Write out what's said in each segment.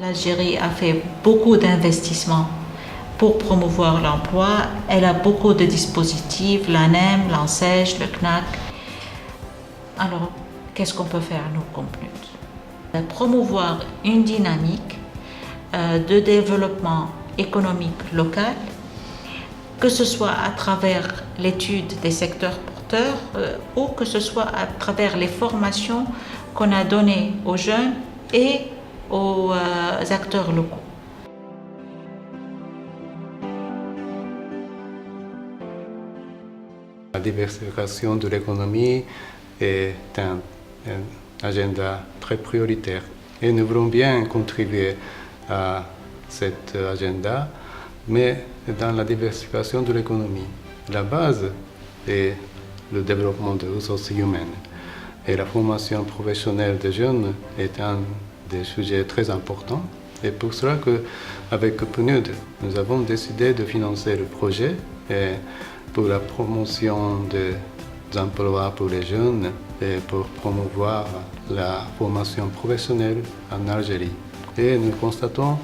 L'Algérie a fait beaucoup d'investissements pour promouvoir l'emploi. Elle a beaucoup de dispositifs, l'ANEM, l'ANSEJ, le CNAC. Alors, qu'est-ce qu'on peut faire, nous, comme PNUD? Promouvoir une dynamique de développement économique local, que ce soit à travers l'étude des secteurs porteurs ou que ce soit à travers les formations qu'on a données aux jeunes et aux acteurs locaux. La diversification de l'économie est un agenda très prioritaire et nous voulons bien contribuer à cet agenda, mais dans la diversification de l'économie. La base est le développement des ressources humaines et la formation professionnelle des jeunes est un des sujets très importants. Et pour cela qu'avec PNUD, nous avons décidé de financer le projet pour la promotion des emplois pour les jeunes et pour promouvoir la formation professionnelle en Algérie. Et nous constatons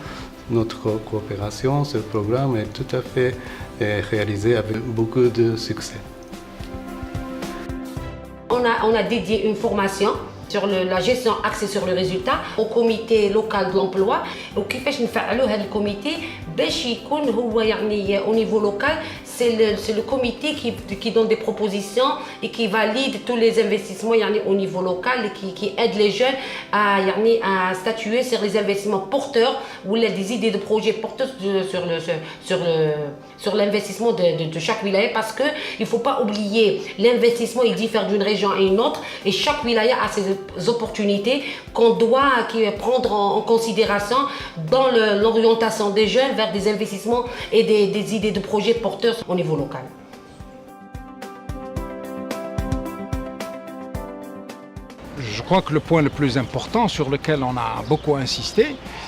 notre coopération, ce programme est tout à fait réalisé avec beaucoup de succès. On a dédié une formation sur la gestion axée sur le résultat au comité local de l'emploi وكيفاش نفعلوا هذا الكوميتي باش يكون هو يعني au niveau local c'est le comité qui donne des propositions et qui valide tous les investissements يعني au niveau local et qui aide les jeunes à statuer sur les investissements porteurs ou des idées de projets porteurs sur l'investissement de chaque wilaya parce que il faut pas oublier l'investissement il diffère d'une région à une autre et chaque wilaya a ses opportunités qu'on doit prendre en considération dans l'orientation des jeunes vers des investissements et des idées de projets porteurs au niveau local. Je crois que le point le plus important sur lequel on a beaucoup insisté,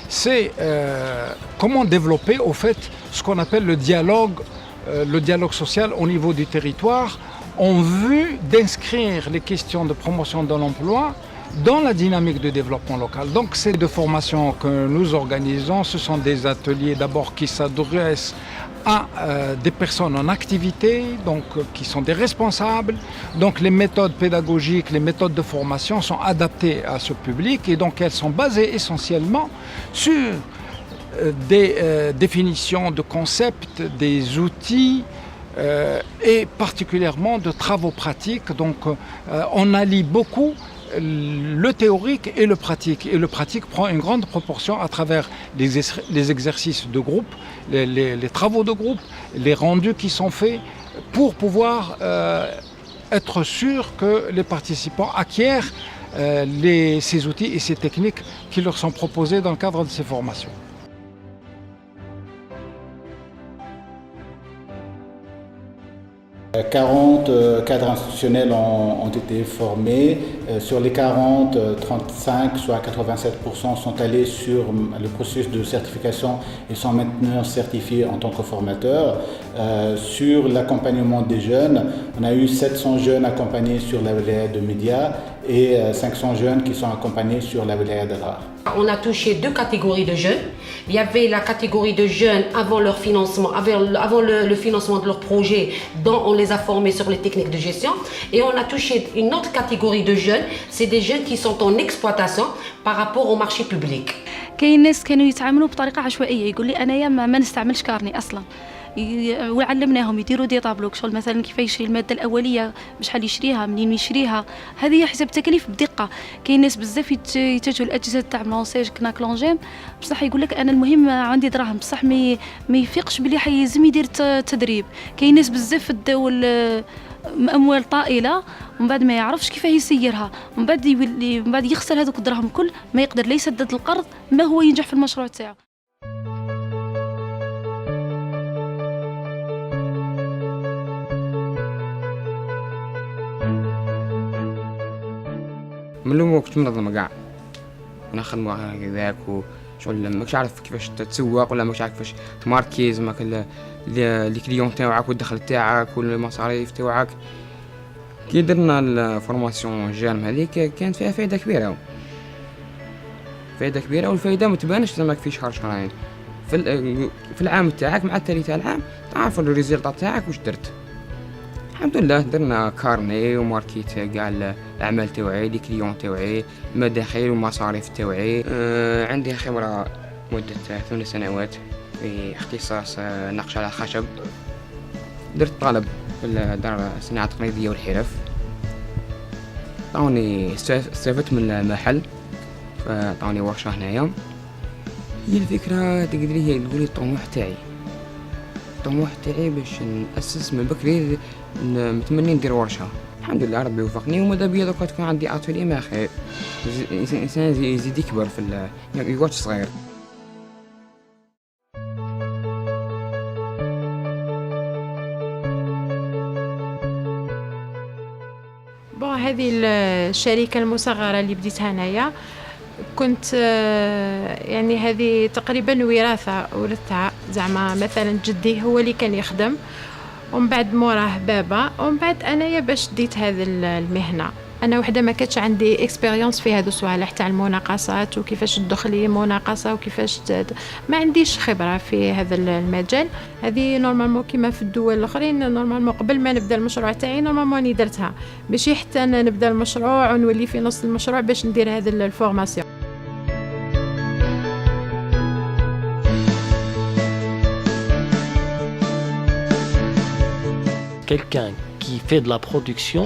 c'est comment développer au fait ce qu'on appelle le dialogue social au niveau du territoire en vue d'inscrire les questions de promotion de l'emploi dans la dynamique de développement local. Donc ces deux formations que nous organisons, ce sont des ateliers d'abord qui s'adressent à des personnes en activité, donc qui sont des responsables. Donc les méthodes pédagogiques, les méthodes de formation sont adaptées à ce public et donc elles sont basées essentiellement sur des définitions de concepts, des outils et particulièrement de travaux pratiques. Donc on allie beaucoup le théorique et le pratique. Et le pratique prend une grande proportion à travers les exercices de groupe, les travaux de groupe, les rendus qui sont faits pour pouvoir être sûr que les participants acquièrent ces outils et ces techniques qui leur sont proposés dans le cadre de ces formations. « 40 cadres institutionnels ont été formés. Sur les 40, 35, soit 87% sont allés sur le processus de certification et sont maintenant certifiés en tant que formateurs. Sur l'accompagnement des jeunes, on a eu 700 jeunes accompagnés sur la wilaya de Média et 500 jeunes qui sont accompagnés sur la wilaya d'Adrar. On a touché deux catégories de jeunes. Il y avait la catégorie de jeunes avant leur financement, avant le financement de leur projet, dont on les a formés sur les techniques de gestion. Et on a touché une autre catégorie de jeunes, c'est des jeunes qui sont en exploitation par rapport au marché public. كاين ناس كانوا يتعاملوا بطريقة عشوائية يقول لي أنايا ما نستعملش كارني أصلاً. وعلمناهم يديروا دي طابلو شغل مثلا كيف يشري الماده الاوليه بشحال يشريها منين يشريها هذه حسب التكاليف بدقه. كاين ناس بزاف يتجهوا الاجهزه تاع لونسيج كناك لونجيم بصح يقول لك انا المهم عندي دراهم بصح ما يفيقش بلي حيلزم يدير تدريب. كاين ناس بزاف داو اموال طائله ومن بعد ما يعرفش كيف يسيرها ومن بعد يولي من بعد يخسر هذوك الدراهم الكل ما يقدر لا يسدد القرض ما هو ينجح في المشروع تاعو. من اليوم كنت منظمة كاع ونخدموا هكذاك وشغل ماكش عارف كيفاش تسوق ولا ماكش عارف كيفاش تماركيز ماك لي كليون تاعك والدخل تاعك والمصاريف تاعك. كي درنا الفورماسيون جام هذيك كانت فيها فائدة كبيرة فايدة كبيرة، والفايدة ما تبانش زعما في شهر شهرين. في العام تاعك مع التالي تاع العام تعرف الريزلت تاعك واش درت. الحمد لله درنا كارني وماركيت كاع الاعمال تاوعي، لي كليون تاوعي، المداخيل والمصاريف تاوعي. عندي خبرة مدة 8 سنوات في اختصاص نقش على خشب. درت طلب في دار الصناعة التقليدية والحرف، عطاوني استفدت من المحل فعطاوني ورشة هنايا. هي الفكرة تقدري هي تقولي الطموح تاعي باش نأسس من بكري، متمني ندير ورشة. الحمد لله ربي وفقني، وماذا بيا دوكا تكون عندي اتولي ما خير، الانسان يزيد يكبر في يقعدش صغير. هذه الشركة المصغرة اللي بديتها أنايا كنت يعني هذه تقريبا وراثة ورثتها، زعما مثلا جدي هو اللي كان يخدم، ومن بعد موراه بابا، ومن بعد أنايا باش ديت هذه المهنة. أنا وحدة ما كانتش عندي إكسبيريونس في هذو الصوالح تاع المناقصات وكيفاش تدخلي مناقصة وكيفاش ما عنديش خبرة في هذا المجال. هذه نورمالمون كيما في الدول الآخرين، نورمالمون قبل ما نبدأ المشروع تاعي نورمالمون أنا درتها، باش حتى أنا نبدأ المشروع ونولي في نص المشروع باش ندير هذا الفورماسيون. Quelqu'un qui fait de la production,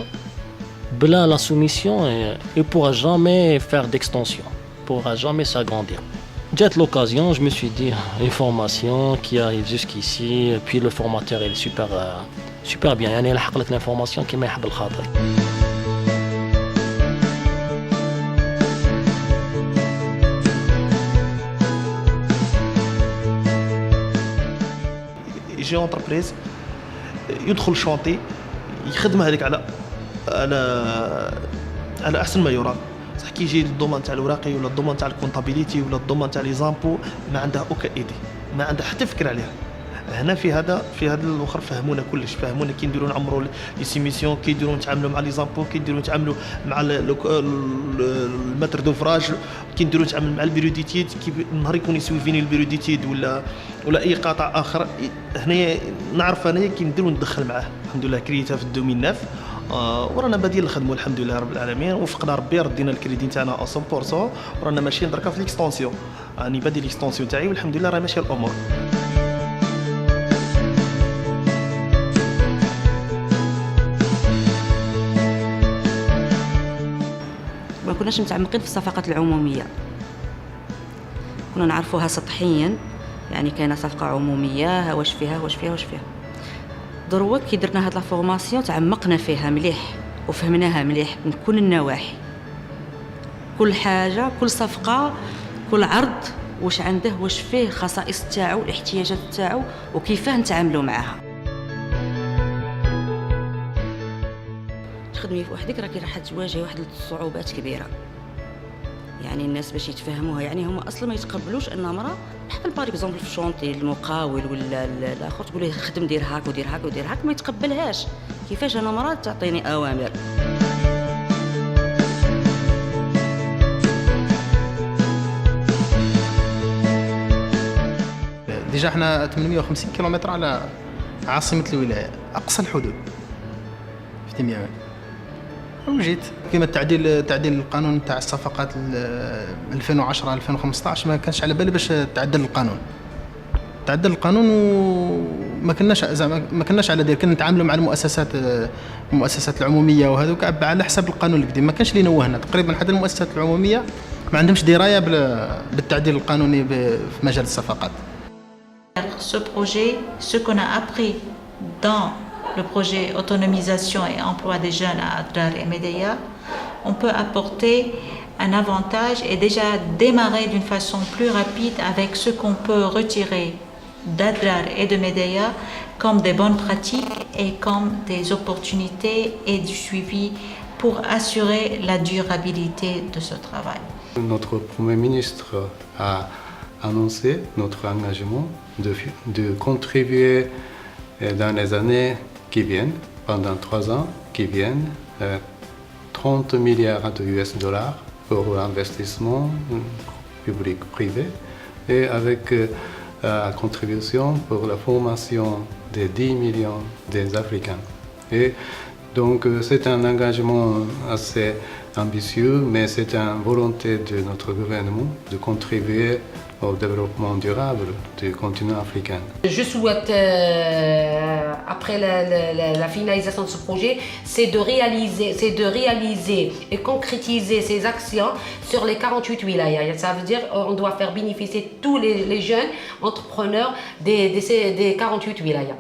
blanc la soumission, il ne pourra jamais faire d'extension, il ne pourra jamais s'agrandir. J'ai l'occasion, je me suis dit, une formation qui arrive jusqu'ici, puis le formateur il est super bien. Il a l'information qui m'a fait le khatir. يجي اونتربريز يدخل شونطي يخدم هذيك على احسن ما يرام. صح كي يجي الضمان تاع الوراقي ولا الضمان تاع الكونطابيليتي ولا الضمان تاع لي زامبو ما عندها اوكا ايدي، ما عندها حتى فكره عليها. هنا في هذا الاخر فهمونا كلش، فهمونا كي نديروا نعمروا لي سيميسيون، كي نديروا نتعاملوا مع لي زامبو، كي نديروا نتعاملوا مع المتر دوفراج، كي نديروا نتعامل مع البيروديتيد، كي نهار يكون يسويفيني البيروديتيد ولا اي قطع اخر. هنايا نعرف انايا كي نديروا ندخل معاه. الحمد لله كريتها في 2009 ورانا بادين نخدموا الحمد لله رب العالمين، وفقنا ربي ردينا الكريدي تاعنا 100%، ورانا ماشيين دركا في ليكستونسيون. راني بادي ليكستونسيون تاعي والحمد لله راه ماشيه الامور. ما كناش متعمقين في الصفقات العموميه، كنا نعرفوها سطحيا، يعني كاينه صفقه عموميه واش فيها. دروا كي درنا هاد لا فورماسيون تعمقنا فيها مليح وفهمناها مليح من كل النواحي، كل حاجه، كل صفقه، كل عرض واش عنده، واش فيه خصائص تاعو، الاحتياجات تاعو، وكيفاه نتعاملوا معها. تخدمي في وحدك راكي راح تواجهي واحد الصعوبات كبيره، يعني الناس باش يتفهموها، يعني هما اصلا ما يتقبلوش ان امراه بحال باغ اكزومبل في الشونطي المقاول ولا الاخر تقول له خدم دير هاك ودير هاك ودير هاك، ما يتقبلهاش. كيفاش انا امراه تعطيني اوامر؟ ديجا احنا 850 كيلومتر على عاصمه الولايه، اقصى الحدود في تيميامي. وجيت كما تعديل القانون تاع الصفقات 2010 2015 ما كانش على بالي باش تعدل القانون وما كناش على دير. كنا نتعاملوا مع المؤسسات العموميه وهذوك على حسب القانون القديم، ما كانش اللي نوهنا تقريبا حتى المؤسسات العموميه ما عندهمش درايه بالتعديل القانوني في مجال الصفقات. Ce projet, ce qu'on a appris dans le projet autonomisation et emploi des jeunes à Adrar et Médéa, on peut apporter un avantage et déjà démarrer d'une façon plus rapide avec ce qu'on peut retirer d'Adrar et de Médéa comme des bonnes pratiques et comme des opportunités et du suivi pour assurer la durabilité de ce travail. Notre Premier ministre a annoncé notre engagement de contribuer dans les années qui viennent, pendant 3 ans qui viennent, 30 milliards de US$ pour l'investissement public-privé et avec la contribution pour la formation de 10 millions des Africains. Et donc c'est un engagement assez ambitieux, mais c'est une volonté de notre gouvernement de contribuer au développement durable du continent africain. Je souhaite, après la finalisation de ce projet, c'est de réaliser et concrétiser ces actions sur les 48 wilayas. Ça veut dire qu'on doit faire bénéficier tous les jeunes entrepreneurs des 48 wilayas.